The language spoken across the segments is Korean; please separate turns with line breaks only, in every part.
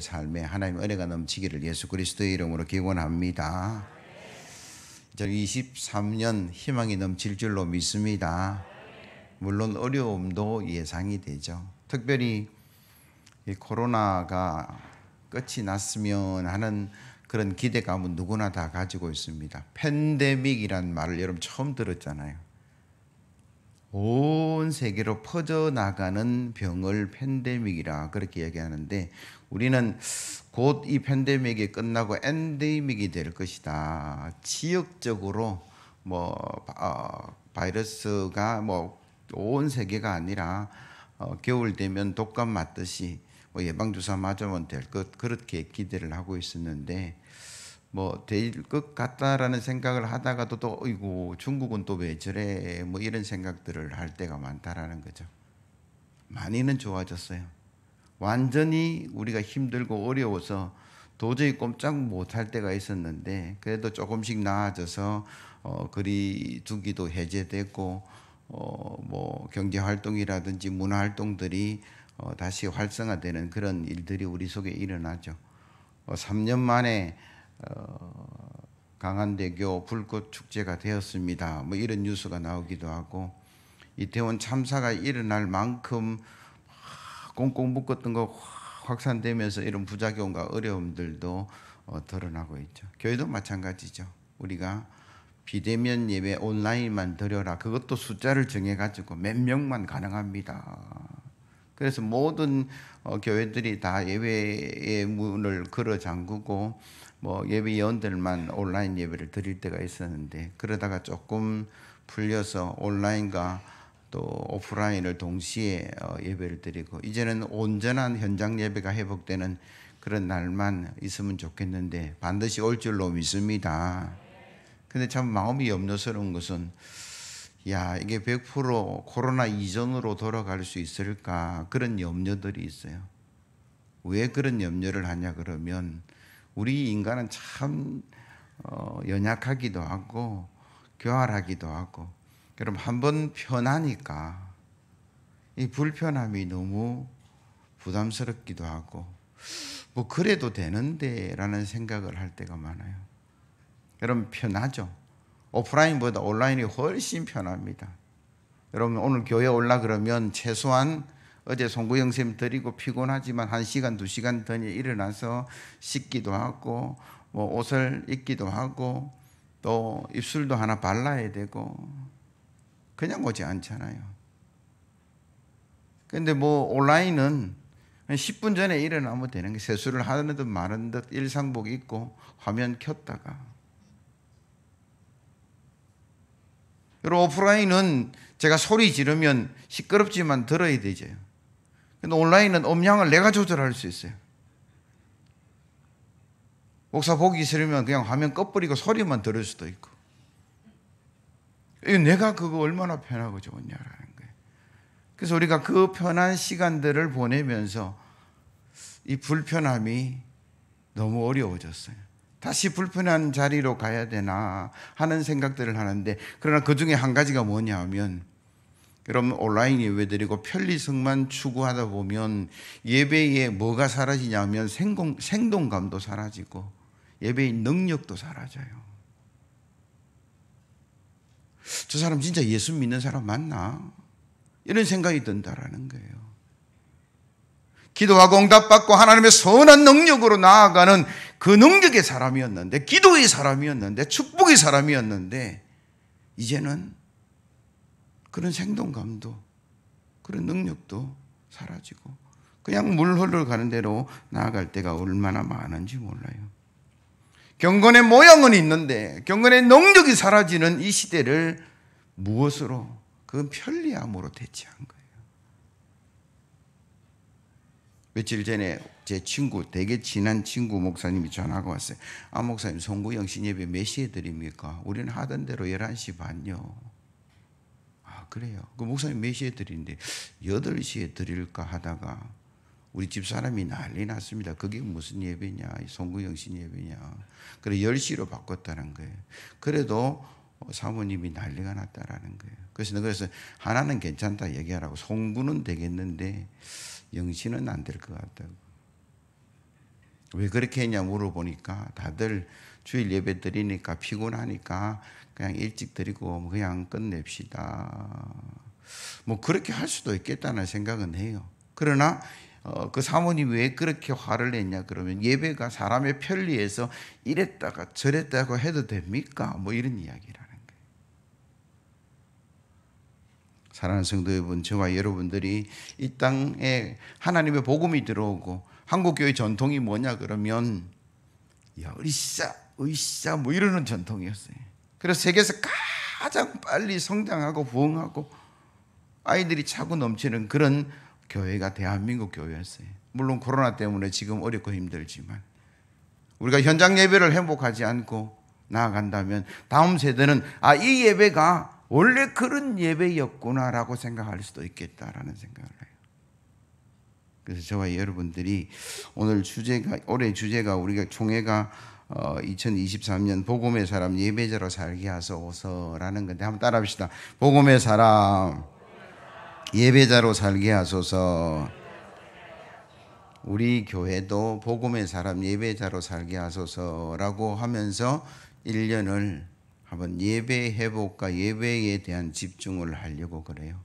삶에 하나님의 은혜가 넘치기를 예수 그리스도의 이름으로 기원합니다. 2023년 희망이 넘칠 줄로 믿습니다. 물론 어려움도 예상이 되죠. 특별히 이 코로나가 끝이 났으면 하는 그런 기대감은 누구나 다 가지고 있습니다. 팬데믹이란 말을 여러분 처음 들었잖아요. 온 세계로 퍼져나가는 병을 팬데믹이라 그렇게 얘기하는데, 우리는 곧 이 팬데믹이 끝나고 엔데믹이 될 것이다. 지역적으로 바이러스가 온 세계가 아니라 겨울 되면 독감 맞듯이 예방주사 맞으면 될 것, 그렇게 기대를 하고 있었는데 될 것 같다라는 생각을 하다가도 또 어이구 중국은 또 왜 저래 이런 생각들을 할 때가 많다라는 거죠. 많이는 좋아졌어요. 완전히 우리가 힘들고 어려워서 도저히 꼼짝 못할 때가 있었는데, 그래도 조금씩 나아져서 거리두기도 해제되고 경제 활동이라든지 문화 활동들이 다시 활성화되는 그런 일들이 우리 속에 일어나죠. 3년 만에 강한대교 불꽃 축제가 되었습니다. 이런 뉴스가 나오기도 하고, 이태원 참사가 일어날 만큼 꽁꽁 묶었던 거 확산되면서 이런 부작용과 어려움들도 드러나고 있죠. 교회도 마찬가지죠. 우리가 비대면 예배 온라인만 드려라, 그것도 숫자를 정해가지고 몇 명만 가능합니다. 그래서 모든 교회들이 다 예배의 문을 걸어 잠그고 예배위원들만 온라인 예배를 드릴 때가 있었는데, 그러다가 조금 풀려서 온라인과 또 오프라인을 동시에 예배를 드리고, 이제는 온전한 현장 예배가 회복되는 그런 날만 있으면 좋겠는데 반드시 올 줄로 믿습니다. 근데 참 마음이 염려스러운 것은, 이게 100% 코로나 이전으로 돌아갈 수 있을까, 그런 염려들이 있어요. 왜 그런 염려를 하냐 그러면, 우리 인간은 참 연약하기도 하고 교활하기도 하고, 여러분 한번 편하니까 이 불편함이 너무 부담스럽기도 하고 그래도 되는데 라는 생각을 할 때가 많아요. 여러분 편하죠. 오프라인보다 온라인이 훨씬 편합니다. 여러분 오늘 교회 올라 그러면 최소한 어제 송구영 쌤 드리고 피곤하지만 1시간 2시간 전에 일어나서 씻기도 하고 옷을 입기도 하고 또 입술도 하나 발라야 되고 그냥 오지 않잖아요. 근데 온라인은 10분 전에 일어나면 되는 게, 세수를 하는 듯 마는 듯 일상복 입고 화면 켰다가. 그리고 오프라인은 제가 소리 지르면 시끄럽지만 들어야 되죠. 근데 온라인은 음량을 내가 조절할 수 있어요. 목사 보기 싫으면 그냥 화면 꺼버리고 소리만 들을 수도 있고. 내가 그거 얼마나 편하고 좋냐라는 거예요. 그래서 우리가 그 편한 시간들을 보내면서 이 불편함이 너무 어려워졌어요. 다시 불편한 자리로 가야 되나 하는 생각들을 하는데, 그러나 그 중에 한 가지가 뭐냐 하면, 여러분 온라인 예배드리고 편리성만 추구하다 보면 예배에 뭐가 사라지냐면 생동감도 사라지고 예배의 능력도 사라져요. 저 사람 진짜 예수 믿는 사람 맞나? 이런 생각이 든다라는 거예요. 기도하고 응답받고 하나님의 선한 능력으로 나아가는 그 능력의 사람이었는데, 기도의 사람이었는데, 축복의 사람이었는데, 이제는 그런 생동감도 그런 능력도 사라지고 그냥 물 흘러가는 대로 나아갈 때가 얼마나 많은지 몰라요. 경건의 모양은 있는데 경건의 능력이 사라지는 이 시대를 무엇으로? 그건 편리함으로 대체한 거예요. 며칠 전에 제 친구, 되게 친한 친구 목사님이 전화가 왔어요. 목사님, 송구영 신예배 몇 시에 드립니까? 우리는 하던 대로 11시 반요. 그래요. 그 목사님 몇 시에 드리는데 8시에 드릴까 하다가 우리 집사람이 난리 났습니다. 그게 무슨 예배냐, 송구영 신 예배냐. 그래 10시로 바꿨다는 거예요. 그래도 사모님이 난리가 났다라는 거예요. 그래서 하나는 괜찮다 얘기하라고, 송구는 되겠는데 영신은 안 될 것 같다고. 왜 그렇게 했냐 물어보니까 다들 주일 예배 드리니까 피곤하니까 그냥 일찍 드리고 그냥 끝냅시다. 뭐 그렇게 할 수도 있겠다는 생각은 해요. 그러나 그 사모님이 왜 그렇게 화를 냈냐 그러면 예배가 사람의 편리해서 이랬다가 저랬다고 해도 됩니까? 뭐 이런 이야기라는 거예요. 사랑하는 성도 여러분, 저와 여러분들이 이 땅에 하나님의 복음이 들어오고 한국교회 전통이 뭐냐 그러면 으쌰 뭐 이러는 전통이었어요. 그래서 세계에서 가장 빨리 성장하고 부흥하고 아이들이 차고 넘치는 그런 교회가 대한민국 교회였어요. 물론 코로나 때문에 지금 어렵고 힘들지만 우리가 현장 예배를 행복하지 않고 나아간다면 다음 세대는 이 예배가 원래 그런 예배였구나라고 생각할 수도 있겠다라는 생각을 해요. 그래서 저와 여러분들이 올해 주제가 우리가 총회가 2023년 복음의 사람 예배자로 살게 하소서라는 건데 한번 따라합시다. 복음의 사람 예배자로 살게 하소서. 우리 교회도 복음의 사람 예배자로 살게 하소서라고 하면서 1년을 한번 예배 회복과 예배에 대한 집중을 하려고 그래요.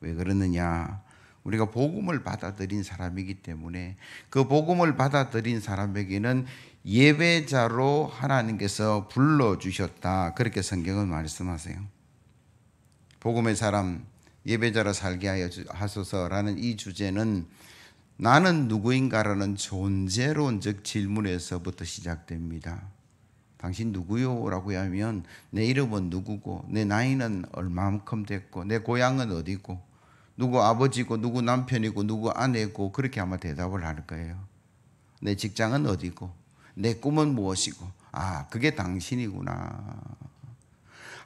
왜 그러느냐? 우리가 복음을 받아들인 사람이기 때문에 그 복음을 받아들인 사람에게는 예배자로 하나님께서 불러주셨다. 그렇게 성경은 말씀하세요. 복음의 사람 예배자로 살게 하소서라는 이 주제는 나는 누구인가라는 존재론적 질문에서부터 시작됩니다. 당신 누구요? 라고 하면 내 이름은 누구고 내 나이는 얼마만큼 됐고 내 고향은 어디고 누구 아버지고 누구 남편이고 누구 아내고 그렇게 아마 대답을 할 거예요. 내 직장은 어디고 내 꿈은 무엇이고 그게 당신이구나.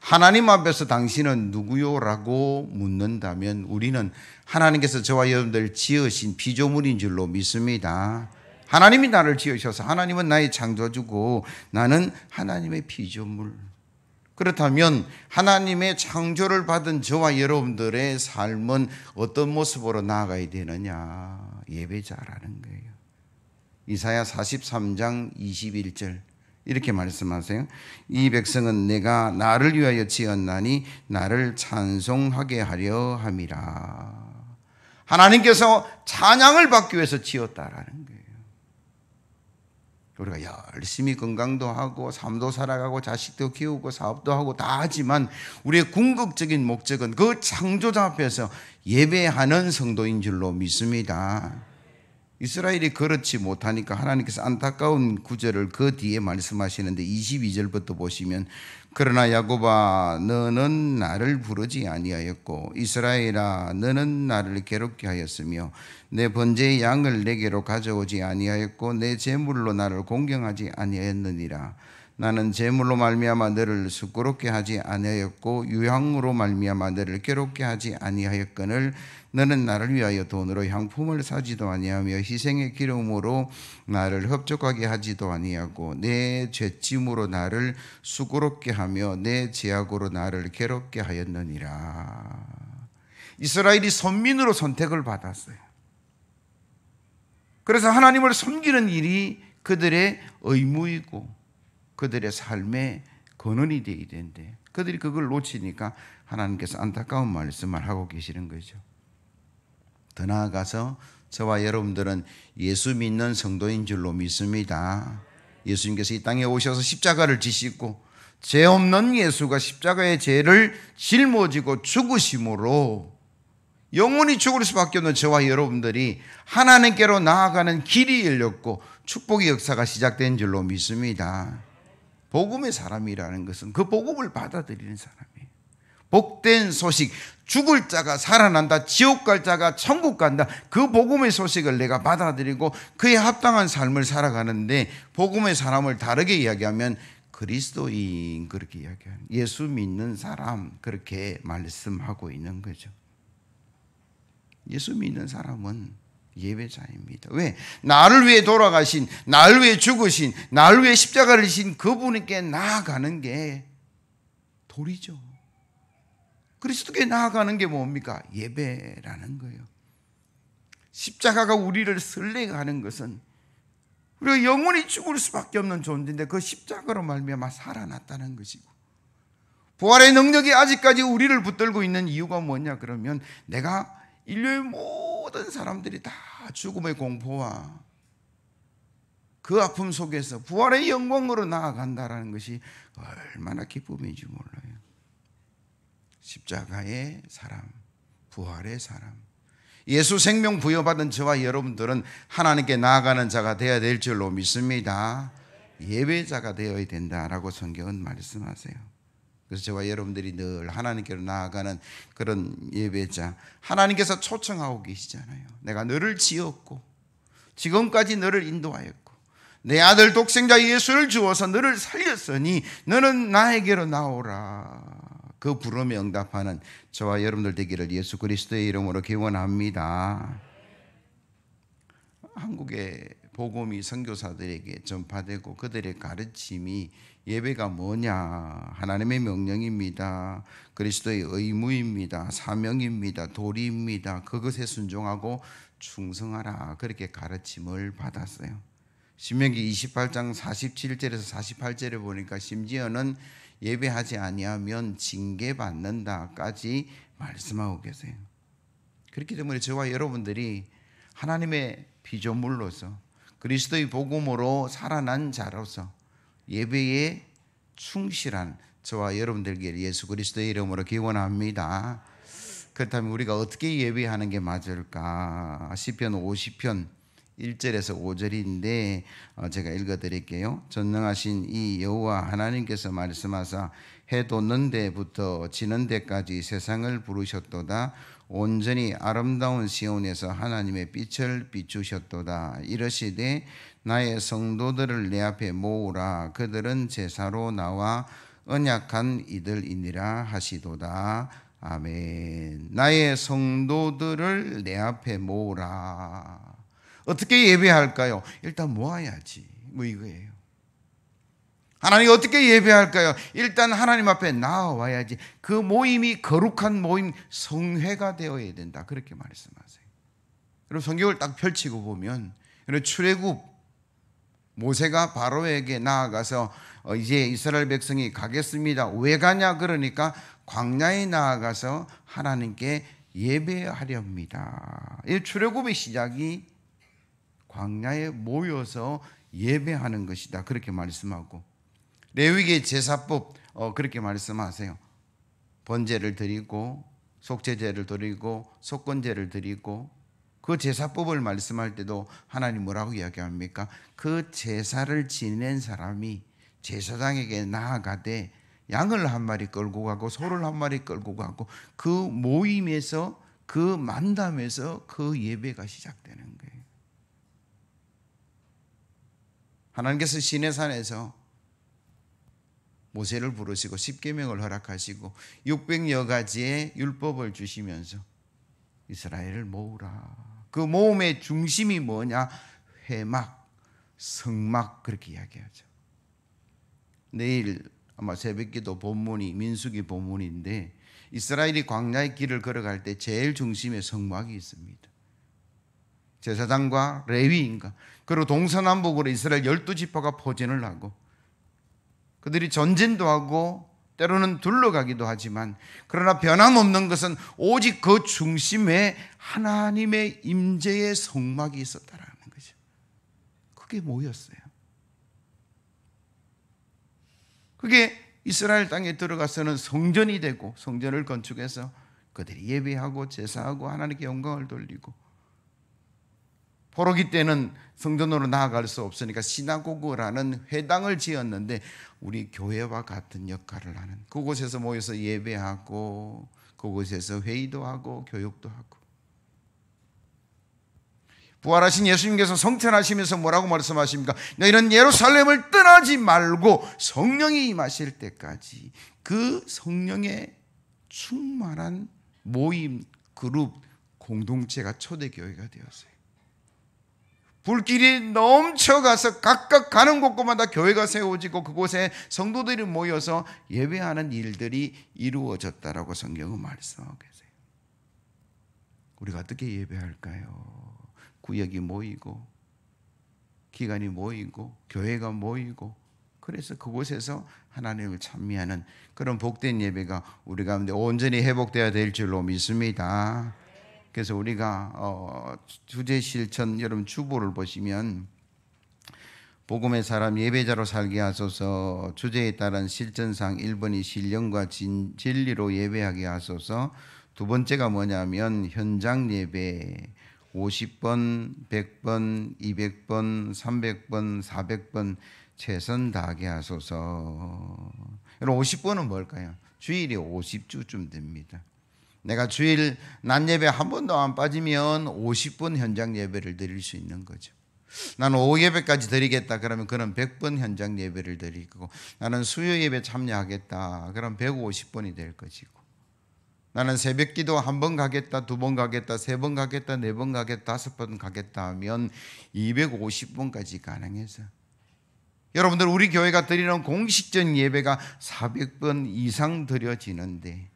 하나님 앞에서 당신은 누구요? 라고 묻는다면 우리는 하나님께서 저와 여러분들 지으신 피조물인 줄로 믿습니다. 하나님이 나를 지으셔서 하나님은 나의 창조주고 나는 하나님의 피조물. 그렇다면 하나님의 창조를 받은 저와 여러분들의 삶은 어떤 모습으로 나아가야 되느냐? 예배자라는 거예요. 이사야 43장 21절 이렇게 말씀하세요. 이 백성은 내가 나를 위하여 지었나니 나를 찬송하게 하려 함이라. 하나님께서 찬양을 받기 위해서 지었다라는 거예요. 우리가 열심히 건강도 하고 삶도 살아가고 자식도 키우고 사업도 하고 다 하지만 우리의 궁극적인 목적은 그 창조자 앞에서 예배하는 성도인 줄로 믿습니다. 이스라엘이 그렇지 못하니까 하나님께서 안타까운 구절을 그 뒤에 말씀하시는데 22절부터 보시면 그러나 야곱아 너는 나를 부르지 아니하였고 이스라엘아 너는 나를 괴롭게 하였으며 내 번제의 양을 내게로 가져오지 아니하였고 내 제물로 나를 공경하지 아니하였느니라. 나는 제물로 말미암아 너를 수고롭게 하지 아니하였고 유향으로 말미암아 너를 괴롭게 하지 아니하였거늘 너는 나를 위하여 돈으로 향품을 사지도 아니하며 희생의 기름으로 나를 흡족하게 하지도 아니하고 내 죄짐으로 나를 수고롭게 하며 내 죄악으로 나를 괴롭게 하였느니라. 이스라엘이 선민으로 선택을 받았어요. 그래서 하나님을 섬기는 일이 그들의 의무이고 그들의 삶의 근원이 되어야 되는데 그들이 그걸 놓치니까 하나님께서 안타까운 말씀을 하고 계시는 거죠. 더 나아가서 저와 여러분들은 예수 믿는 성도인 줄로 믿습니다. 예수님께서 이 땅에 오셔서 십자가를 지시고 죄 없는 예수가 십자가의 죄를 짊어지고 죽으심으로 영원히 죽을 수밖에 없는 저와 여러분들이 하나님께로 나아가는 길이 열렸고 축복의 역사가 시작된 줄로 믿습니다. 복음의 사람이라는 것은 그 복음을 받아들이는 사람이에요. 복된 소식, 죽을 자가 살아난다, 지옥 갈 자가 천국 간다. 그 복음의 소식을 내가 받아들이고 그에 합당한 삶을 살아가는데 복음의 사람을 다르게 이야기하면 그리스도인 그렇게 이야기하는 예수 믿는 사람 그렇게 말씀하고 있는 거죠. 예수 믿는 사람은 예배자입니다. 왜? 나를 위해 돌아가신, 나를 위해 죽으신, 나를 위해 십자가를 지신 그분께 나아가는 게 도리죠. 그리스도께 나아가는 게 뭡니까? 예배라는 거예요. 십자가가 우리를 설레게 하는 것은 우리가 영원히 죽을 수밖에 없는 존재인데 그 십자가로 말미암아 살아났다는 것이고, 부활의 능력이 아직까지 우리를 붙들고 있는 이유가 뭐냐 그러면, 내가 인류의 모든 사람들이 다 죽음의 공포와 그 아픔 속에서 부활의 영광으로 나아간다는 것이 얼마나 기쁨인지 몰라요. 십자가의 사람, 부활의 사람, 예수 생명 부여받은 저와 여러분들은 하나님께 나아가는 자가 되어야 될 줄로 믿습니다. 예배자가 되어야 된다라고 성경은 말씀하세요. 그래서 저와 여러분들이 늘 하나님께로 나아가는 그런 예배자, 하나님께서 초청하고 계시잖아요. 내가 너를 지었고 지금까지 너를 인도하였고 내 아들 독생자 예수를 주어서 너를 살렸으니 너는 나에게로 나오라. 그 부름에 응답하는 저와 여러분들 되기를 예수 그리스도의 이름으로 기원합니다. 한국의 복음이 선교사들에게 전파되고 그들의 가르침이 예배가 뭐냐, 하나님의 명령입니다, 그리스도의 의무입니다, 사명입니다, 도리입니다, 그것에 순종하고 충성하라, 그렇게 가르침을 받았어요. 신명기 28장 47절에서 48절에 보니까 심지어는 예배하지 아니하면 징계받는다까지 말씀하고 계세요. 그렇기 때문에 저와 여러분들이 하나님의 피조물로서 그리스도의 복음으로 살아난 자로서 예배에 충실한 저와 여러분들에게 예수 그리스도의 이름으로 기원합니다. 그렇다면 우리가 어떻게 예배하는 게 맞을까? 시편 50편 1절에서 5절인데 제가 읽어드릴게요. 전능하신 이 여호와 하나님께서 말씀하사 해 돋는 데부터 지는 데까지 세상을 부르셨도다. 온전히 아름다운 시온에서 하나님의 빛을 비추셨도다. 이러시되 나의 성도들을 내 앞에 모으라. 그들은 제사로 나와 언약한 이들이니라 하시도다. 아멘. 나의 성도들을 내 앞에 모으라. 어떻게 예배할까요? 일단 모아야지. 뭐 이거예요. 하나님 어떻게 예배할까요? 일단 하나님 앞에 나와야지. 그 모임이 거룩한 모임, 성회가 되어야 된다. 그렇게 말씀하세요. 그럼 성경을 딱 펼치고 보면 출애굽 모세가 바로에게 나아가서 이제 이스라엘 백성이 가겠습니다. 왜 가냐 그러니까 광야에 나아가서 하나님께 예배하렵니다. 이 출애굽의 시작이 광야에 모여서 예배하는 것이다. 그렇게 말씀하고, 레위기 제사법 그렇게 말씀하세요. 번제를 드리고 속죄제를 드리고 속건제를 드리고, 그 제사법을 말씀할 때도 하나님 뭐라고 이야기합니까? 그 제사를 지낸 사람이 제사장에게 나아가되 양을 한 마리 끌고 가고 소를 한 마리 끌고 가고, 그 모임에서 그 만담에서 그 예배가 시작되는 거예요. 하나님께서 시내산에서 모세를 부르시고 십계명을 허락하시고 600여 가지의 율법을 주시면서 이스라엘을 모으라. 그 모음의 중심이 뭐냐? 회막, 성막, 그렇게 이야기하죠. 내일 아마 새벽기도 본문이 민수기 본문인데, 이스라엘이 광야의 길을 걸어갈 때 제일 중심에 성막이 있습니다. 제사장과 레위인가, 그리고 동서남북으로 이스라엘 12지파가 포진을 하고 그들이 전진도 하고 때로는 둘러가기도 하지만, 그러나 변함없는 것은 오직 그 중심에 하나님의 임재의 성막이 있었다라는 거죠. 그게 뭐였어요? 그게 이스라엘 땅에 들어가서는 성전이 되고, 성전을 건축해서 그들이 예배하고 제사하고 하나님께 영광을 돌리고, 포로기 때는 성전으로 나아갈 수 없으니까 시나고그라는 회당을 지었는데 우리 교회와 같은 역할을 하는, 그곳에서 모여서 예배하고 그곳에서 회의도 하고 교육도 하고. 부활하신 예수님께서 성천하시면서 뭐라고 말씀하십니까? 너희는 예루살렘을 떠나지 말고 성령이 임하실 때까지 그 성령의 충만한 모임, 그룹, 공동체가 초대교회가 되었어요. 불길이 넘쳐가서 각각 가는 곳곳마다 교회가 세워지고 그곳에 성도들이 모여서 예배하는 일들이 이루어졌다라고 성경은 말씀하고 계세요. 우리가 어떻게 예배할까요? 구역이 모이고 기관이 모이고 교회가 모이고 그래서 그곳에서 하나님을 찬미하는 그런 복된 예배가 우리 가운데 온전히 회복되어야 될 줄로 믿습니다. 그래서 우리가 주제 실천 여러분 주보를 보시면 복음의 사람 예배자로 살게 하소서, 주제에 따른 실천상 1번이 신령과 진리로 예배하게 하소서, 두 번째가 뭐냐면 현장 예배 50번, 100번, 200번, 300번, 400번 최선 다하게 하소서. 여러분 50번은 뭘까요? 주일이 50주쯤 됩니다. 내가 주일 낮 예배 한 번도 안 빠지면 50번 현장 예배를 드릴 수 있는 거죠. 나는 오후 예배까지 드리겠다 그러면 그는 100번 현장 예배를 드리고, 나는 수요 예배 참여하겠다 그럼 150번이 될 것이고, 나는 새벽 기도 한 번 가겠다, 두 번 가겠다, 세 번 가겠다, 네 번 가겠다, 다섯 번 가겠다 하면 250번까지 가능해서 여러분들 우리 교회가 드리는 공식적 예배가 400번 이상 드려지는데,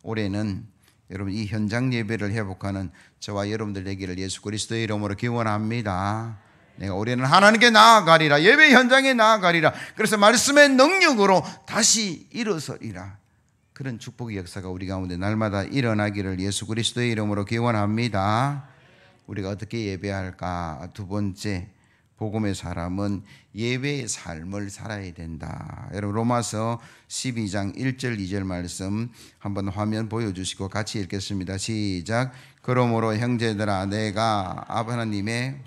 올해는 여러분 이 현장 예배를 회복하는 저와 여러분들 되기를 예수 그리스도의 이름으로 기원합니다. 내가 올해는 하나님께 나아가리라, 예배 현장에 나아가리라, 그래서 말씀의 능력으로 다시 일어서리라, 그런 축복의 역사가 우리 가운데 날마다 일어나기를 예수 그리스도의 이름으로 기원합니다. 우리가 어떻게 예배할까? 두 번째, 복음의 사람은 예배의 삶을 살아야 된다. 여러분 로마서 12장 1절 2절 말씀 한번 화면 보여주시고 같이 읽겠습니다. 시작. 그러므로 형제들아 내가 아바 하나님의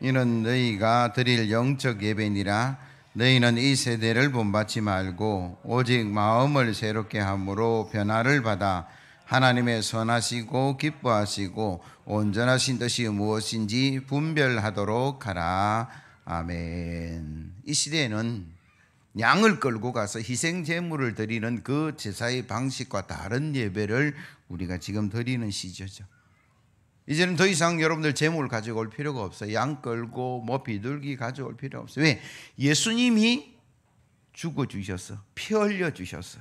이는 너희가 드릴 영적 예배니라. 너희는 이 세대를 본받지 말고 오직 마음을 새롭게 함으로 변화를 받아 하나님의 선하시고 기뻐하시고 온전하신 뜻이 무엇인지 분별하도록 하라. 아멘. 이 시대에는 양을 끌고 가서 희생 제물을 드리는 그 제사의 방식과 다른 예배를 우리가 지금 드리는 시절이죠. 이제는 더 이상 여러분들 제물 가지고 올 필요가 없어요. 양 끌고 뭐 비둘기 가져올 필요 없어요. 왜? 예수님이 죽어주셨어, 피 흘려주셨어,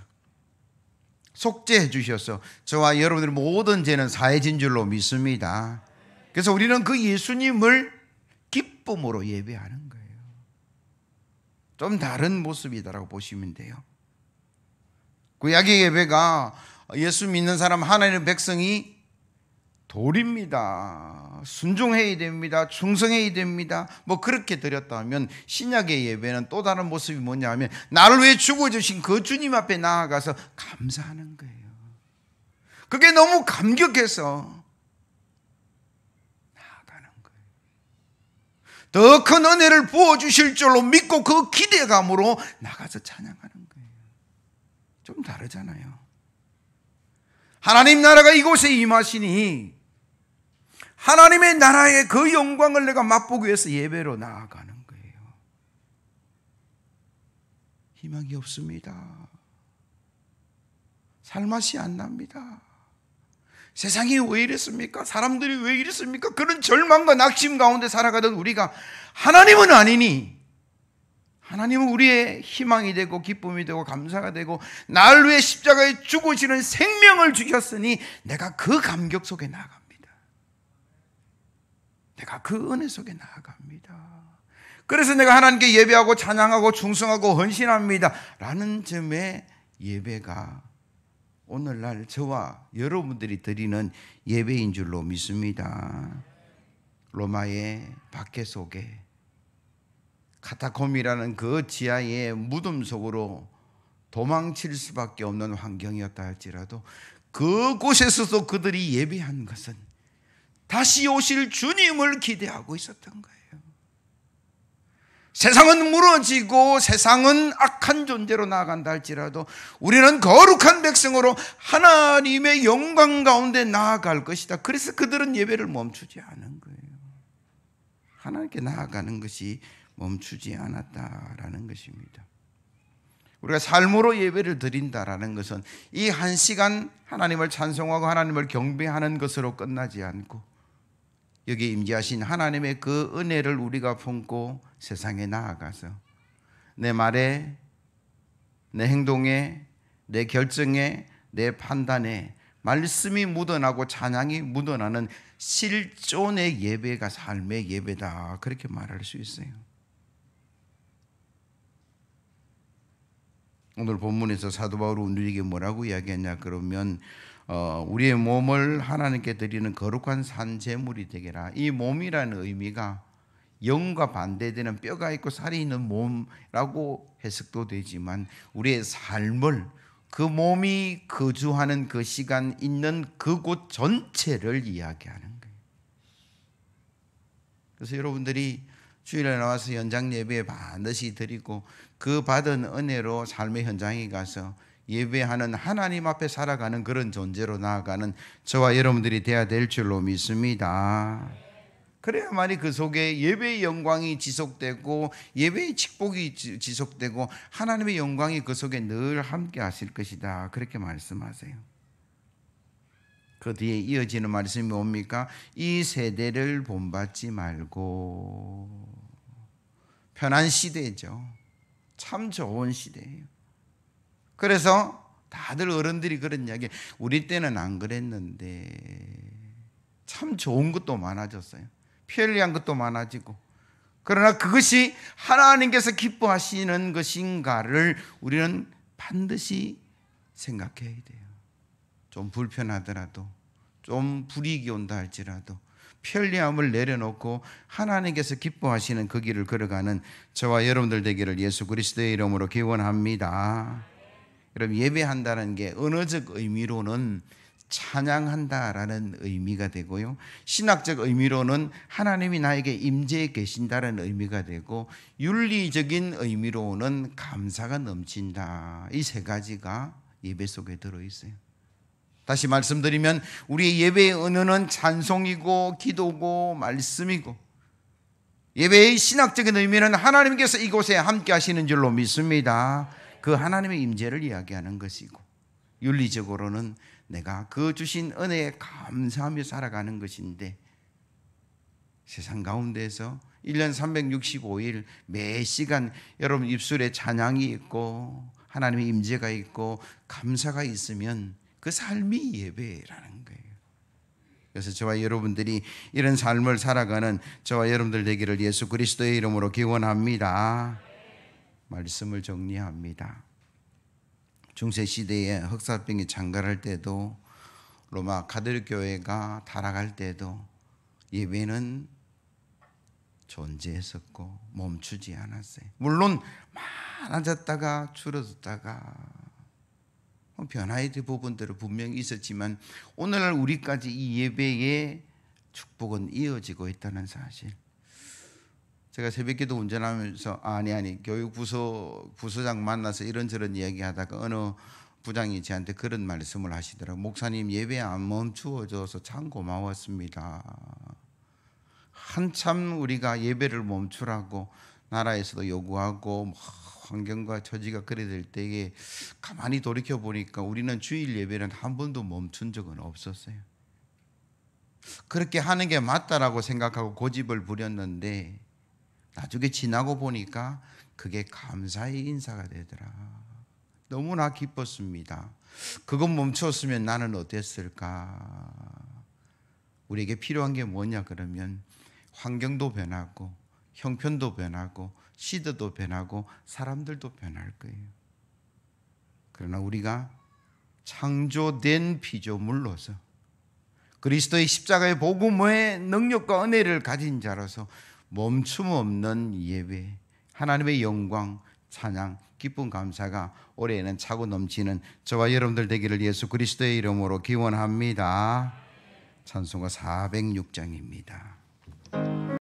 속죄해 주셔서 저와 여러분들의 모든 죄는 사해진 줄로 믿습니다. 그래서 우리는 그 예수님을 기쁨으로 예배하는 거예요. 좀 다른 모습이다라고 보시면 돼요. 구약의 예배가 예수 믿는 사람 하나님의 백성이 돌입니다. 순종해야 됩니다. 충성해야 됩니다. 뭐 그렇게 드렸다면, 신약의 예배는 또 다른 모습이 뭐냐 하면 나를 위해 죽어주신 그 주님 앞에 나아가서 감사하는 거예요. 그게 너무 감격해서 나아가는 거예요. 더 큰 은혜를 부어주실 줄로 믿고 그 기대감으로 나가서 찬양하는 거예요. 좀 다르잖아요. 하나님 나라가 이곳에 임하시니 하나님의 나라의 그 영광을 내가 맛보기 위해서 예배로 나아가는 거예요. 희망이 없습니다. 살맛이 안 납니다. 세상이 왜 이랬습니까? 사람들이 왜 이랬습니까? 그런 절망과 낙심 가운데 살아가던 우리가 하나님은 아니니, 하나님은 우리의 희망이 되고 기쁨이 되고 감사가 되고 나를 위해 십자가에 죽으시는 생명을 주셨으니 내가 그 감격 속에 나아갑니다. 내가 그 은혜 속에 나아갑니다. 그래서 내가 하나님께 예배하고 찬양하고 충성하고 헌신합니다 라는 점의 예배가 오늘날 저와 여러분들이 드리는 예배인 줄로 믿습니다. 로마의 박해 속에 카타콤이라는 그 지하의 무덤 속으로 도망칠 수밖에 없는 환경이었다 할지라도 그곳에서도 그들이 예배한 것은 다시 오실 주님을 기대하고 있었던 거예요. 세상은 무너지고 세상은 악한 존재로 나아간다 할지라도 우리는 거룩한 백성으로 하나님의 영광 가운데 나아갈 것이다. 그래서 그들은 예배를 멈추지 않은 거예요. 하나님께 나아가는 것이 멈추지 않았다라는 것입니다. 우리가 삶으로 예배를 드린다라는 것은 이 한 시간 하나님을 찬송하고 하나님을 경배하는 것으로 끝나지 않고 여기에 임재하신 하나님의 그 은혜를 우리가 품고 세상에 나아가서 내 말에, 내 행동에, 내 결정에, 내 판단에 말씀이 묻어나고 찬양이 묻어나는 실존의 예배가 삶의 예배다, 그렇게 말할 수 있어요. 오늘 본문에서 사도 바울이 우리에게 뭐라고 이야기했냐 그러면 우리의 몸을 하나님께 드리는 거룩한 산 제물이 되게라. 이 몸이라는 의미가 영과 반대되는 뼈가 있고 살이 있는 몸이라고 해석도 되지만 우리의 삶을, 그 몸이 거주하는 그 시간 있는 그곳 전체를 이야기하는 거예요. 그래서 여러분들이 주일에 나와서 현장 예배 반드시 드리고 그 받은 은혜로 삶의 현장에 가서 예배하는, 하나님 앞에 살아가는 그런 존재로 나아가는 저와 여러분들이 되어야 될 줄로 믿습니다. 그래야만이 그 속에 예배의 영광이 지속되고 예배의 축복이 지속되고 하나님의 영광이 그 속에 늘 함께 하실 것이다, 그렇게 말씀하세요. 그 뒤에 이어지는 말씀이 뭡니까? 이 세대를 본받지 말고. 편한 시대죠. 참 좋은 시대예요. 그래서 다들 어른들이 그런 이야기, 우리 때는 안 그랬는데 참 좋은 것도 많아졌어요. 편리한 것도 많아지고. 그러나 그것이 하나님께서 기뻐하시는 것인가를 우리는 반드시 생각해야 돼요. 좀 불편하더라도, 좀 불이익이 온다 할지라도 편리함을 내려놓고 하나님께서 기뻐하시는 그 길을 걸어가는 저와 여러분들 되기를 예수 그리스도의 이름으로 기원합니다. 여러분, 예배한다는 게 언어적 의미로는 찬양한다라는 의미가 되고요, 신학적 의미로는 하나님이 나에게 임재해 계신다는 의미가 되고, 윤리적인 의미로는 감사가 넘친다. 이 세 가지가 예배 속에 들어있어요. 다시 말씀드리면 우리의 예배의 언어는 찬송이고 기도고 말씀이고, 예배의 신학적인 의미는 하나님께서 이곳에 함께 하시는 줄로 믿습니다. 그 하나님의 임재를 이야기하는 것이고, 윤리적으로는 내가 그 주신 은혜에 감사하며 살아가는 것인데, 세상 가운데서 1년 365일 매 시간 여러분 입술에 찬양이 있고 하나님의 임재가 있고 감사가 있으면 그 삶이 예배라는 거예요. 그래서 저와 여러분들이 이런 삶을 살아가는 저와 여러분들 되기를 예수 그리스도의 이름으로 기원합니다. 말씀을 정리합니다. 중세시대에 흑사병이 창궐할 때도, 로마 가톨릭 교회가 타락할 때도 예배는 존재했었고 멈추지 않았어요. 물론 많아졌다가 줄어들다가 변화의 부분들은 분명히 있었지만 오늘날 우리까지 이 예배의 축복은 이어지고 있다는 사실. 제가 새벽기도 운전하면서 교육부서장 만나서 이런저런 이야기하다가 어느 부장이 저한테 그런 말씀을 하시더라고요. 목사님, 예배 안 멈추어져서 참 고마웠습니다. 한참 우리가 예배를 멈추라고 나라에서도 요구하고 환경과 처지가 그래 될 때에 가만히 돌이켜 보니까 우리는 주일 예배는 한 번도 멈춘 적은 없었어요. 그렇게 하는 게 맞다라고 생각하고 고집을 부렸는데 나중에 지나고 보니까 그게 감사의 인사가 되더라. 너무나 기뻤습니다. 그것 멈췄으면 나는 어땠을까? 우리에게 필요한 게 뭐냐 그러면 환경도 변하고 형편도 변하고 시대도 변하고 사람들도 변할 거예요. 그러나 우리가 창조된 피조물로서 그리스도의 십자가의 복음의 능력과 은혜를 가진 자로서 멈춤 없는 예배, 하나님의 영광, 찬양, 기쁨, 감사가 올해에는 차고 넘치는 저와 여러분들 되기를 예수 그리스도의 이름으로 기원합니다. 찬송가 406장입니다.